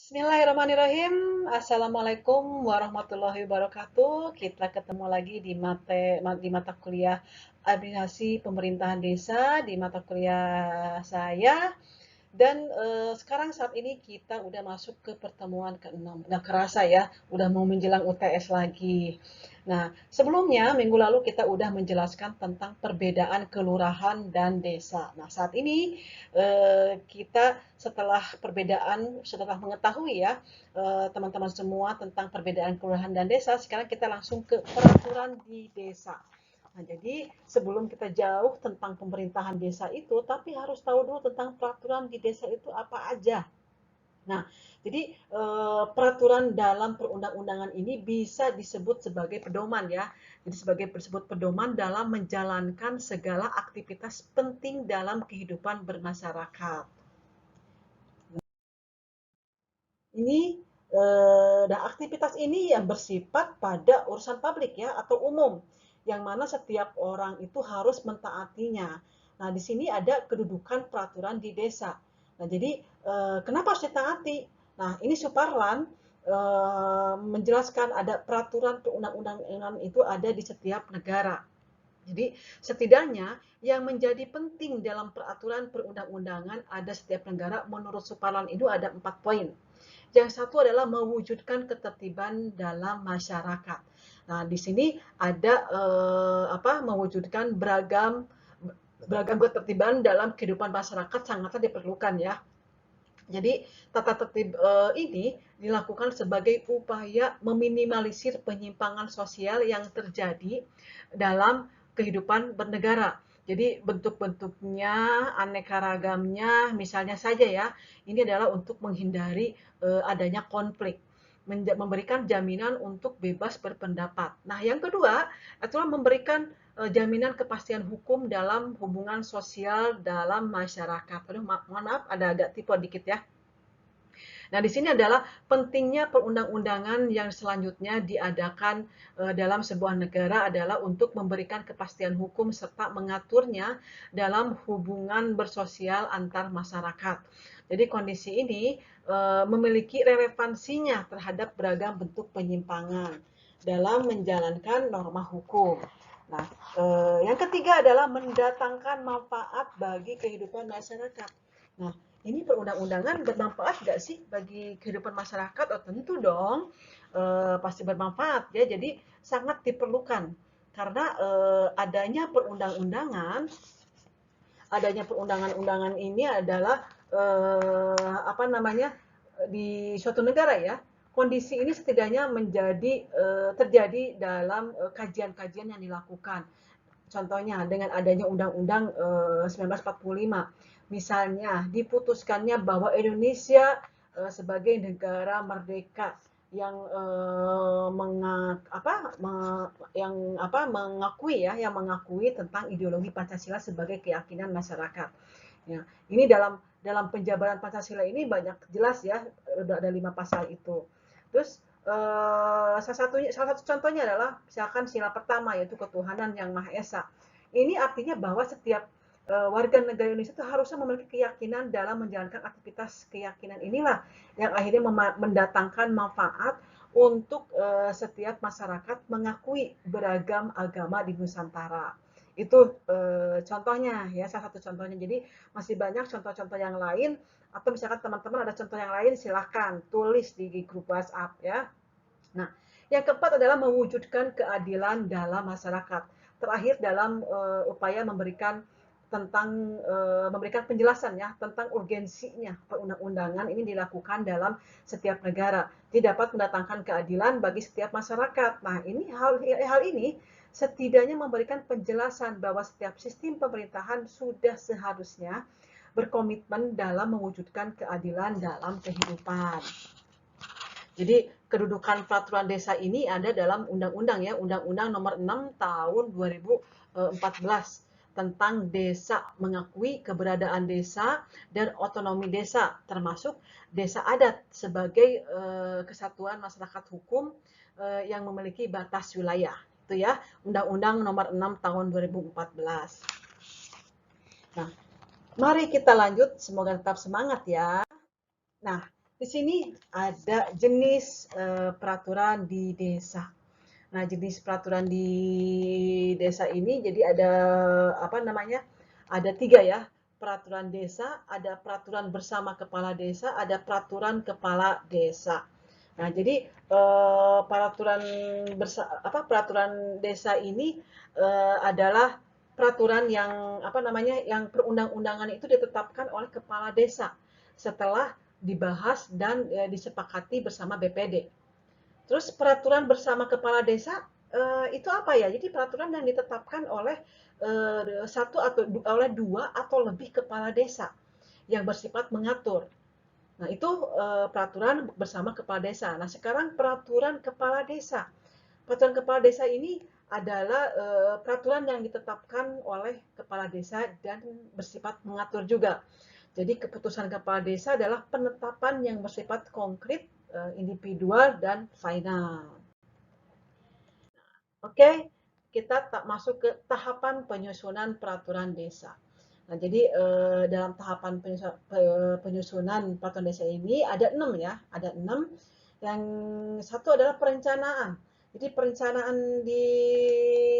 Bismillahirrahmanirrahim. Assalamualaikum warahmatullahi wabarakatuh. Kita ketemu lagi di mata kuliah Administrasi Pemerintahan Desa di mata kuliah saya. Dan sekarang saat ini kita udah masuk ke pertemuan ke-6. Nggak kerasa ya, udah mau menjelang UTS lagi. Nah, sebelumnya minggu lalu kita udah menjelaskan tentang perbedaan kelurahan dan desa. Nah, saat ini kita setelah mengetahui ya teman-teman semua tentang perbedaan kelurahan dan desa, sekarang kita langsung ke peraturan di desa. Nah, jadi sebelum kita jauh tentang pemerintahan desa itu, tapi harus tahu dulu tentang peraturan di desa itu apa aja. Nah, jadi peraturan dalam perundang-undangan ini bisa disebut sebagai pedoman ya. Jadi sebagai disebut pedoman dalam menjalankan segala aktivitas penting dalam kehidupan bermasyarakat. Ini dan aktivitas ini yang bersifat pada urusan publik ya atau umum, yang mana setiap orang itu harus mentaatinya. Nah, di sini ada kedudukan peraturan di desa. Nah, jadi kenapa harus ditaati? Nah, ini Suparlan menjelaskan ada peraturan perundang-undangan itu ada di setiap negara. Jadi setidaknya yang menjadi penting dalam peraturan perundang-undangan ada setiap negara menurut Suparlan itu ada 4 poin. Yang satu adalah mewujudkan ketertiban dalam masyarakat. Nah, di sini ada mewujudkan beragam ketertiban dalam kehidupan masyarakat sangatlah diperlukan ya. Jadi tata tertib ini dilakukan sebagai upaya meminimalisir penyimpangan sosial yang terjadi dalam kehidupan bernegara. Jadi bentuk-bentuknya, aneka ragamnya, misalnya saja ya, ini adalah untuk menghindari adanya konflik, memberikan jaminan untuk bebas berpendapat. Nah, yang kedua adalah memberikan jaminan kepastian hukum dalam hubungan sosial dalam masyarakat. Aduh, mohon maaf, ada agak tipe dikit ya. Nah, di sini adalah pentingnya perundang-undangan yang selanjutnya diadakan dalam sebuah negara adalah untuk memberikan kepastian hukum serta mengaturnya dalam hubungan bersosial antar masyarakat. Jadi kondisi ini memiliki relevansinya terhadap beragam bentuk penyimpangan dalam menjalankan norma hukum. Nah, yang ketiga adalah mendatangkan manfaat bagi kehidupan masyarakat. Nah, ini perundang-undangan bermanfaat nggak sih bagi kehidupan masyarakat? Oh, tentu dong, pasti bermanfaat ya. Jadi sangat diperlukan karena adanya perundangan-undangan ini adalah apa namanya di suatu negara ya. Kondisi ini setidaknya terjadi dalam kajian-kajian yang dilakukan. Contohnya dengan adanya Undang-Undang 1945, misalnya diputuskannya bahwa Indonesia sebagai negara merdeka yang mengakui tentang ideologi Pancasila sebagai keyakinan masyarakat. Ya, ini dalam penjabaran Pancasila ini banyak jelas ya, ada 5 pasal itu. Terus salah satu contohnya adalah misalkan sila pertama yaitu ketuhanan yang Maha Esa. Ini artinya bahwa setiap warga negara Indonesia itu harusnya memiliki keyakinan dalam menjalankan aktivitas keyakinan inilah yang akhirnya mendatangkan manfaat untuk setiap masyarakat mengakui beragam agama di Nusantara. Itu contohnya ya, salah satu contohnya. Jadi masih banyak contoh-contoh yang lain atau misalkan teman-teman ada contoh yang lain silahkan tulis di grup WhatsApp ya. Nah, yang keempat adalah mewujudkan keadilan dalam masyarakat. Terakhir dalam upaya memberikan penjelasan ya tentang urgensinya perundang-undangan ini dilakukan dalam setiap negara. Dia dapat mendatangkan keadilan bagi setiap masyarakat. Nah, ini hal ini setidaknya memberikan penjelasan bahwa setiap sistem pemerintahan sudah seharusnya berkomitmen dalam mewujudkan keadilan dalam kehidupan. Jadi kedudukan peraturan desa ini ada dalam undang-undang ya, Undang-Undang Nomor 6 Tahun 2014 tentang desa, mengakui keberadaan desa dan otonomi desa, termasuk desa adat sebagai kesatuan masyarakat hukum yang memiliki batas wilayah. Itu ya, Undang-Undang Nomor 6 Tahun 2014. Nah, mari kita lanjut, semoga tetap semangat ya. Nah, Di sini ada jenis peraturan di desa. Nah, jenis peraturan di desa ini jadi ada apa namanya? Ada 3 ya. Peraturan desa, ada peraturan bersama kepala desa, ada peraturan kepala desa. Nah, jadi peraturan desa ini adalah peraturan yang apa namanya? Yang perundang-undangan itu ditetapkan oleh kepala desa setelah dibahas dan disepakati bersama BPD. Terus peraturan bersama kepala desa itu apa ya? Jadi peraturan yang ditetapkan oleh satu atau oleh dua atau lebih kepala desa yang bersifat mengatur. Nah, itu peraturan bersama kepala desa. Nah, sekarang peraturan kepala desa. Peraturan kepala desa ini adalah peraturan yang ditetapkan oleh kepala desa dan bersifat mengatur juga. Jadi keputusan kepala desa adalah penetapan yang bersifat konkret, individual dan final. Oke, kita tak masuk ke tahapan penyusunan peraturan desa. Nah, jadi dalam tahapan penyusunan peraturan desa ini ada 6 ya, ada 6. Yang satu adalah perencanaan. Jadi perencanaan di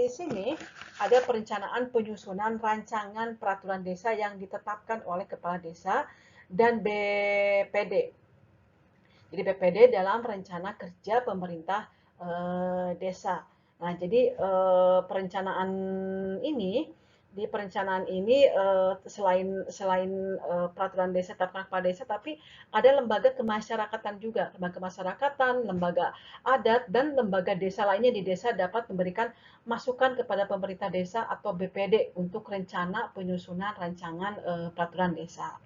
sini ada perencanaan penyusunan rancangan peraturan desa yang ditetapkan oleh kepala desa dan BPD. Jadi BPD dalam rencana kerja pemerintah desa. Nah, jadi perencanaan ini di perencanaan ini selain selain peraturan desa tetapkan kepala desa, tapi ada lembaga kemasyarakatan juga, lembaga kemasyarakatan, lembaga adat dan lembaga desa lainnya di desa dapat memberikan masukan kepada pemerintah desa atau BPD untuk rencana penyusunan rancangan peraturan desa.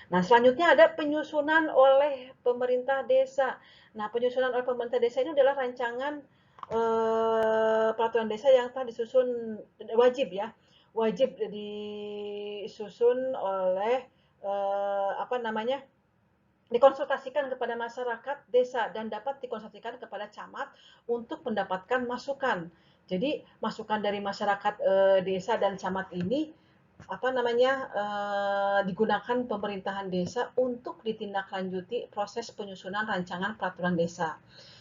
Nah, selanjutnya ada penyusunan oleh pemerintah desa. Nah, penyusunan oleh pemerintah desa ini adalah rancangan peraturan desa yang telah disusun wajib ya, wajib disusun oleh apa namanya, dikonsultasikan kepada masyarakat desa dan dapat dikonsultasikan kepada camat untuk mendapatkan masukan. Jadi masukan dari masyarakat desa dan camat ini apa namanya digunakan pemerintahan desa untuk ditindaklanjuti proses penyusunan rancangan peraturan desa.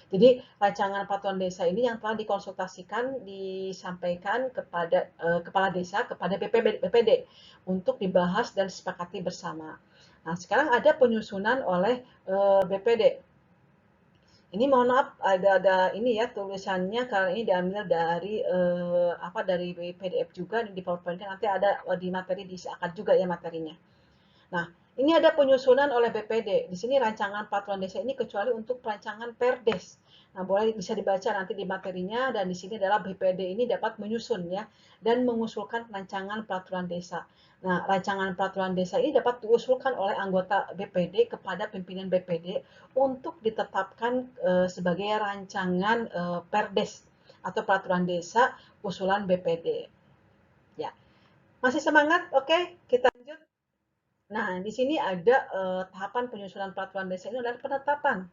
Jadi rancangan peraturan desa ini yang telah dikonsultasikan disampaikan kepada kepala desa kepada BPD untuk dibahas dan disepakati bersama. Nah, sekarang ada penyusunan oleh BPD. Ini mohon maaf ada ini ya tulisannya karena ini diambil dari apa dari PDF juga di PowerPoint nanti ada di materi diseakan juga ya materinya. Nah, ini ada penyusunan oleh BPD. Di sini rancangan peraturan desa ini kecuali untuk perancangan Perdes. Nah, boleh bisa dibaca nanti di materinya dan di sini adalah BPD ini dapat menyusun ya dan mengusulkan rancangan peraturan desa. Nah, rancangan peraturan desa ini dapat diusulkan oleh anggota BPD kepada pimpinan BPD untuk ditetapkan sebagai rancangan Perdes atau peraturan desa usulan BPD. Ya, masih semangat? Oke, kita lanjut. Nah, di sini ada tahapan penyusunan peraturan desa ini adalah penetapan.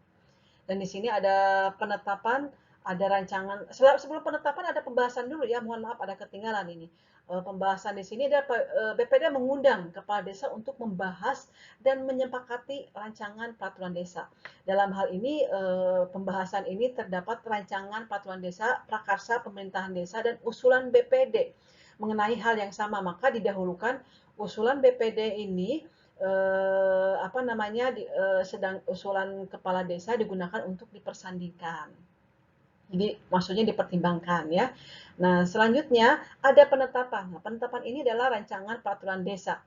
Dan di sini ada penetapan, ada rancangan. Sebelum penetapan ada pembahasan dulu ya. Mohon maaf ada ketinggalan ini. Pembahasan di sini ada BPD mengundang kepala desa untuk membahas dan menyepakati rancangan peraturan desa. Dalam hal ini pembahasan ini terdapat rancangan peraturan desa, prakarsa pemerintahan desa dan usulan BPD mengenai hal yang sama. Maka didahulukan usulan BPD ini apa namanya sedang usulan kepala desa digunakan untuk dipersandingkan. Jadi maksudnya dipertimbangkan ya. Nah, selanjutnya ada penetapan. Nah, penetapan ini adalah rancangan peraturan desa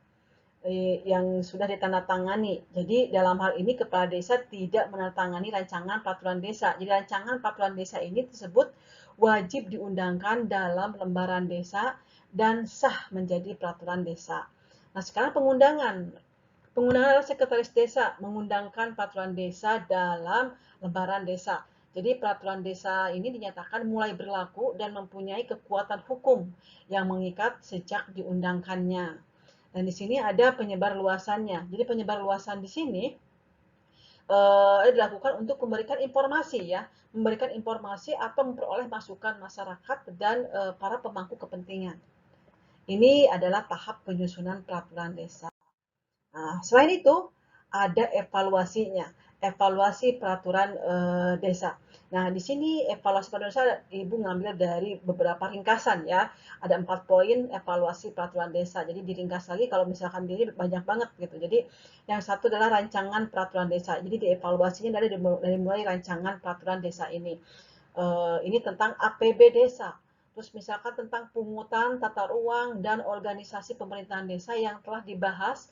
yang sudah ditandatangani. Jadi dalam hal ini kepala desa tidak menandatangani rancangan peraturan desa. Jadi rancangan peraturan desa ini tersebut wajib diundangkan dalam lembaran desa dan sah menjadi peraturan desa. Nah, sekarang pengundangan. Pengundangan adalah sekretaris desa mengundangkan peraturan desa dalam lembaran desa. Jadi peraturan desa ini dinyatakan mulai berlaku dan mempunyai kekuatan hukum yang mengikat sejak diundangkannya. Dan di sini ada penyebar luasannya. Jadi penyebar luasan di sini dilakukan untuk memberikan informasi ya, memberikan informasi atau memperoleh masukan masyarakat dan para pemangku kepentingan. Ini adalah tahap penyusunan peraturan desa. Nah, selain itu ada evaluasinya. evaluasi peraturan desa. Nah, di sini evaluasi peraturan desa Ibu ngambil dari beberapa ringkasan ya. Ada 4 poin evaluasi peraturan desa. Jadi diringkas lagi kalau misalkan diri banyak banget gitu. Jadi yang satu adalah rancangan peraturan desa. Jadi dievaluasinya dari mulai rancangan peraturan desa ini. Ini tentang APB desa. Terus misalkan tentang pungutan, tata ruang, dan organisasi pemerintahan desa yang telah dibahas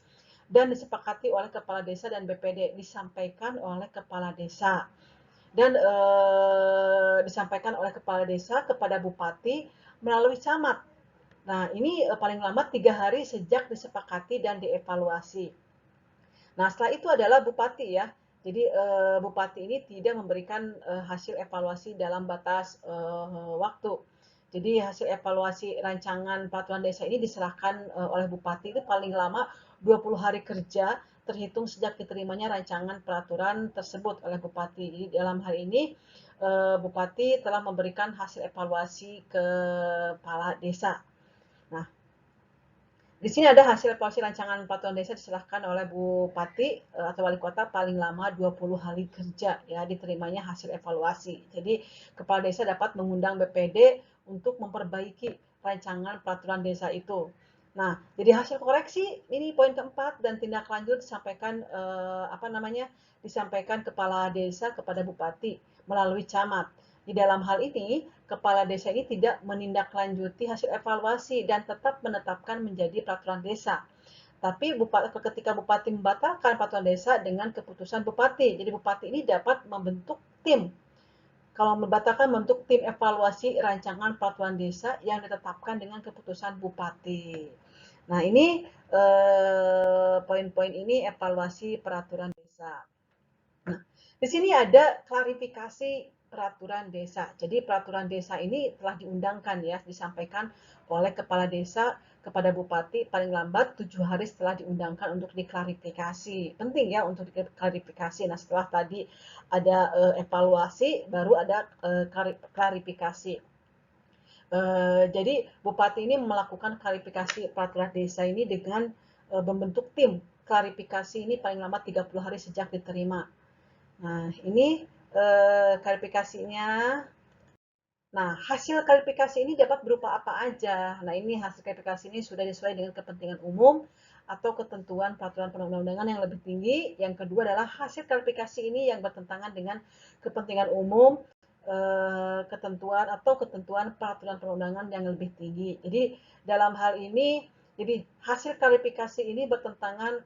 dan disepakati oleh kepala desa dan BPD, disampaikan oleh kepala desa dan disampaikan oleh kepala desa kepada bupati melalui camat. Nah, ini paling lambat 3 hari sejak disepakati dan dievaluasi. Nah, setelah itu adalah bupati ya. Jadi bupati ini tidak memberikan hasil evaluasi dalam batas waktu. Jadi hasil evaluasi rancangan peraturan desa ini diserahkan oleh bupati itu paling lama 20 hari kerja terhitung sejak diterimanya rancangan peraturan tersebut oleh bupati. Jadi dalam hal ini bupati telah memberikan hasil evaluasi ke kepala desa. Nah, di sini ada hasil evaluasi rancangan peraturan desa diserahkan oleh Bupati atau Wali Kota paling lama 20 hari kerja ya diterimanya hasil evaluasi. Jadi kepala desa dapat mengundang BPD untuk memperbaiki rancangan peraturan desa itu. Nah, jadi hasil koreksi ini poin keempat dan tindak lanjut disampaikan disampaikan kepala desa kepada bupati melalui camat. Di dalam hal ini, kepala desa ini tidak menindaklanjuti hasil evaluasi dan tetap menetapkan menjadi peraturan desa. Tapi ketika bupati membatalkan peraturan desa dengan keputusan bupati, jadi bupati ini dapat membentuk tim. Kalau membatalkan membentuk tim evaluasi rancangan peraturan desa yang ditetapkan dengan keputusan bupati. Nah, ini poin-poin ini evaluasi peraturan desa. Nah, di sini ada klarifikasi peraturan desa. Jadi peraturan desa ini telah diundangkan ya, disampaikan oleh kepala desa kepada bupati paling lambat 7 hari setelah diundangkan untuk diklarifikasi. Penting ya untuk diklarifikasi. Nah, setelah tadi ada evaluasi, baru ada klarifikasi. Jadi bupati ini melakukan klarifikasi peraturan desa ini dengan membentuk tim klarifikasi ini paling lambat 30 hari sejak diterima. Nah, ini klarifikasinya. Nah, hasil klarifikasi ini dapat berupa apa aja? Nah, ini hasil klarifikasi ini sudah sesuai dengan kepentingan umum atau ketentuan peraturan perundang-undangan yang lebih tinggi. Yang kedua adalah hasil klarifikasi ini yang bertentangan dengan kepentingan umum, ketentuan peraturan perundangan yang lebih tinggi. Jadi, dalam hal ini jadi hasil klarifikasi ini bertentangan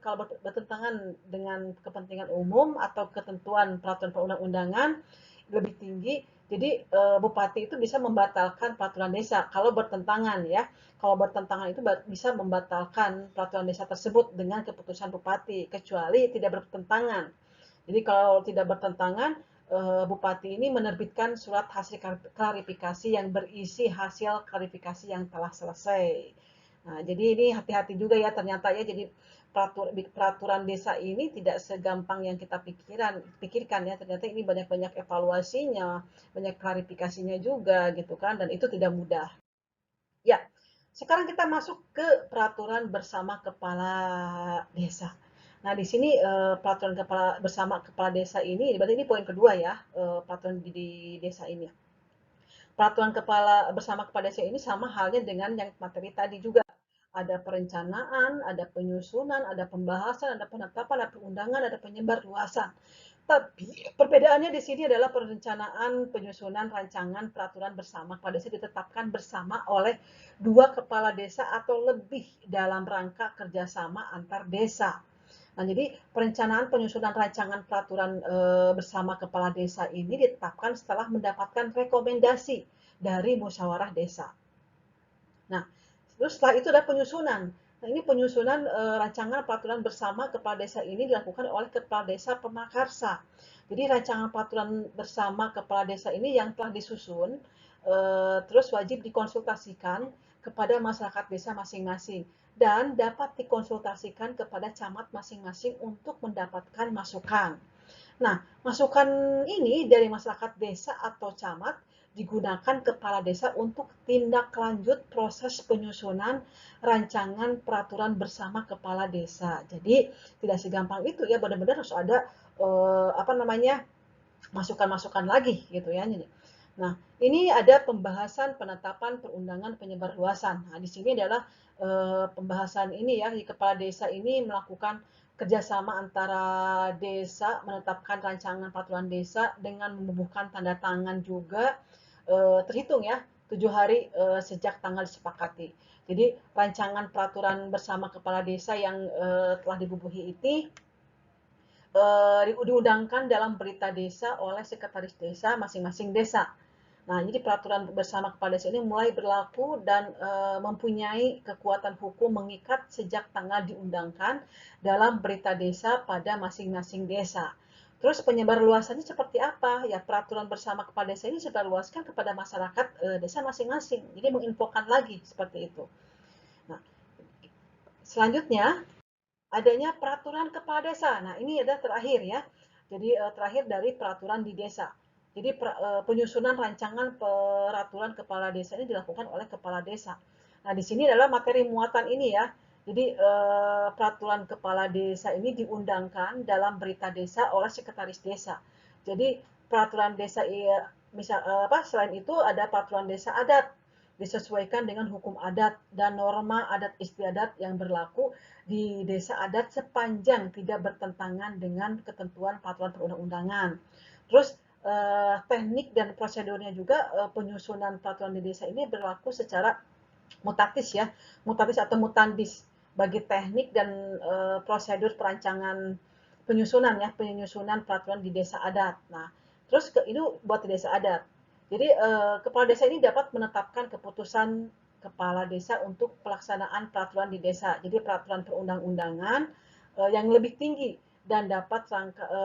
dengan kepentingan umum atau ketentuan peraturan perundang-undangan lebih tinggi. Jadi bupati itu bisa membatalkan peraturan desa kalau bertentangan ya. Kalau bertentangan itu bisa membatalkan peraturan desa tersebut dengan keputusan bupati kecuali tidak bertentangan. Jadi kalau tidak bertentangan bupati ini menerbitkan surat hasil klarifikasi yang berisi hasil klarifikasi yang telah selesai. Nah, jadi ini hati-hati juga ya ternyata ya. Jadi peraturan desa ini tidak segampang yang kita pikirkan ya. Ternyata ini banyak-banyak evaluasinya, banyak klarifikasinya juga gitu kan. Dan itu tidak mudah. Ya, sekarang kita masuk ke peraturan bersama kepala desa. Nah, di sini peraturan bersama kepala desa ini, berarti ini poin kedua ya, peraturan di desa ini. Peraturan bersama kepala desa ini sama halnya dengan yang materi tadi juga. Ada perencanaan, ada penyusunan, ada pembahasan, ada penetapan, ada perundangan, ada penyebarluasan. Tapi perbedaannya di sini adalah perencanaan, penyusunan, rancangan, peraturan bersama kepala desa ditetapkan bersama oleh 2 kepala desa atau lebih dalam rangka kerjasama antar desa. Nah, jadi perencanaan, penyusunan, rancangan peraturan bersama kepala desa ini ditetapkan setelah mendapatkan rekomendasi dari musyawarah desa. Nah, terus setelah itu ada penyusunan. Nah, ini penyusunan rancangan peraturan bersama kepala desa ini dilakukan oleh kepala desa pemakarsa. Jadi rancangan peraturan bersama kepala desa ini yang telah disusun terus wajib dikonsultasikan kepada masyarakat desa masing-masing dan dapat dikonsultasikan kepada camat masing-masing untuk mendapatkan masukan. Nah, masukan ini dari masyarakat desa atau camat digunakan kepala desa untuk tindak lanjut proses penyusunan rancangan peraturan bersama kepala desa. Jadi tidak segampang itu ya, benar-benar harus ada apa namanya, masukan-masukan lagi gitu ya. Nah, ini ada pembahasan penetapan perundangan penyebarluasan. Nah, di sini adalah pembahasan ini ya, di kepala desa ini melakukan kerjasama antara desa menetapkan rancangan peraturan desa dengan membubuhkan tanda tangan juga terhitung ya 7 hari sejak tanggal disepakati. Jadi rancangan peraturan bersama kepala desa yang telah dibubuhi ini diundangkan dalam berita desa oleh sekretaris desa masing-masing desa. Nah, jadi peraturan bersama kepala desa ini mulai berlaku dan mempunyai kekuatan hukum mengikat sejak tanggal diundangkan dalam berita desa pada masing-masing desa. Terus penyebar luasannya seperti apa? Ya, peraturan bersama kepala desa ini disebarluaskan kepada masyarakat desa masing-masing. Jadi menginfokan lagi seperti itu. Nah, selanjutnya adanya peraturan kepala desa. Nah, ini adalah terakhir ya. Jadi terakhir dari peraturan di desa. Jadi penyusunan rancangan peraturan kepala desa ini dilakukan oleh kepala desa. Nah, di sini adalah materi muatan ini ya. Jadi peraturan kepala desa ini diundangkan dalam berita desa oleh sekretaris desa. Jadi peraturan desa misal apa selain itu ada peraturan desa adat disesuaikan dengan hukum adat dan norma adat istiadat yang berlaku di desa adat sepanjang tidak bertentangan dengan ketentuan peraturan perundang-undangan. Terus teknik dan prosedurnya juga penyusunan peraturan di desa ini berlaku secara mutatis ya, mutatis atau mutandis bagi teknik dan prosedur perancangan penyusunan ya, penyusunan peraturan di desa adat. Nah, terus ini buat di desa adat. Jadi kepala desa ini dapat menetapkan keputusan kepala desa untuk pelaksanaan peraturan di desa. Jadi peraturan perundang-undangan yang lebih tinggi dan dapat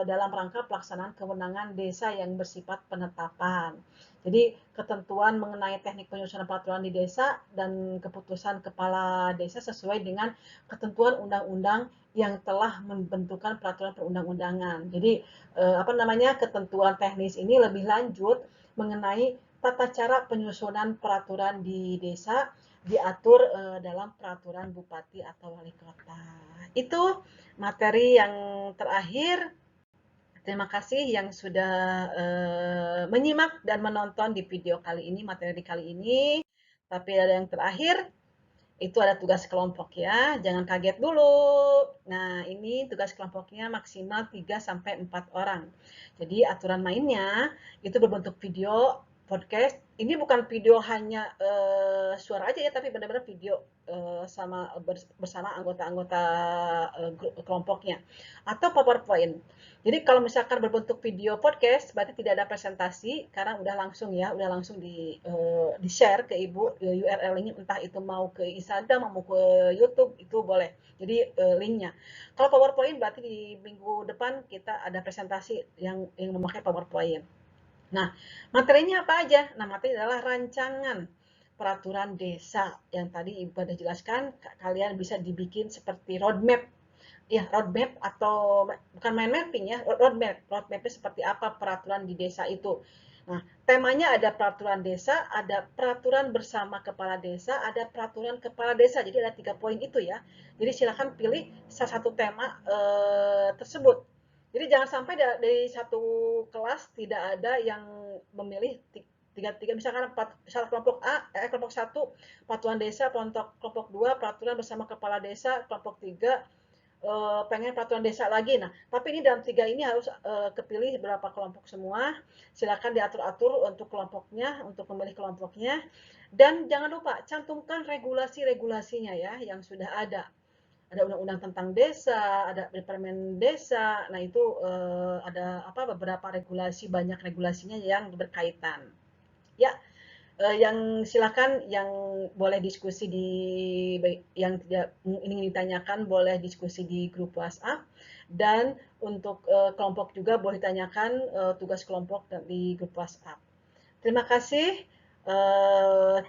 dalam rangka pelaksanaan kewenangan desa yang bersifat penetapan. Jadi ketentuan mengenai teknik penyusunan peraturan di desa dan keputusan kepala desa sesuai dengan ketentuan undang-undang yang telah membentukkan peraturan perundang-undangan. Jadi apa namanya ketentuan teknis ini lebih lanjut mengenai tata cara penyusunan peraturan di desa diatur dalam peraturan bupati atau wali kota. Itu materi yang terakhir. Terima kasih yang sudah menyimak dan menonton di video kali ini, materi kali ini. Tapi ada yang terakhir, itu ada tugas kelompok ya, jangan kaget dulu. Nah, ini tugas kelompoknya maksimal 3-4 orang. Jadi aturan mainnya itu berbentuk video podcast. Ini bukan video hanya suara aja ya, tapi benar-benar video bersama anggota-anggota kelompoknya atau PowerPoint. Jadi kalau misalkan berbentuk video podcast, berarti tidak ada presentasi karena udah langsung ya, udah langsung di share ke ibu URL-nya, entah itu mau ke Instagram mau ke YouTube itu boleh. Jadi linknya. Kalau PowerPoint berarti di minggu depan kita ada presentasi yang memakai PowerPoint. Nah, materinya apa aja? Nah, materi adalah rancangan peraturan desa yang tadi Ibu sudah jelaskan. Kalian bisa dibikin seperti roadmap ya, roadmap atau bukan mind mapping ya, roadmap. Roadmapnya seperti apa peraturan di desa itu. Nah, temanya ada peraturan desa, ada peraturan bersama kepala desa, ada peraturan kepala desa. Jadi ada 3 poin itu ya. Jadi silakan pilih salah satu tema tersebut. Jadi jangan sampai dari satu kelas tidak ada yang memilih tiga misalkan misalnya kelompok A, kelompok 1 peraturan desa, kelompok 2 peraturan bersama kepala desa, kelompok 3 pengen peraturan desa lagi. Nah, tapi ini dalam 3 ini harus kepilih berapa kelompok semua. Silakan diatur-atur untuk kelompoknya, untuk memilih kelompoknya. Dan jangan lupa cantumkan regulasi-regulasinya ya yang sudah ada. Ada undang-undang tentang desa, ada permen desa. Nah, itu ada beberapa regulasi, banyak regulasinya yang berkaitan. Ya, yang silakan yang boleh diskusi yang tidak ingin ditanyakan boleh diskusi di grup WhatsApp dan untuk kelompok juga boleh tanyakan tugas kelompok di grup WhatsApp. Terima kasih.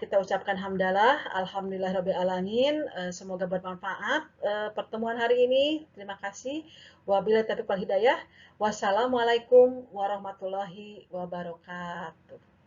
Kita ucapkan hamdalah, alhamdulillahirobbilalamin. Semoga bermanfaat pertemuan hari ini. Terima kasih. Wabillahi taufiq wal hidayah. Wassalamualaikum warahmatullahi wabarakatuh.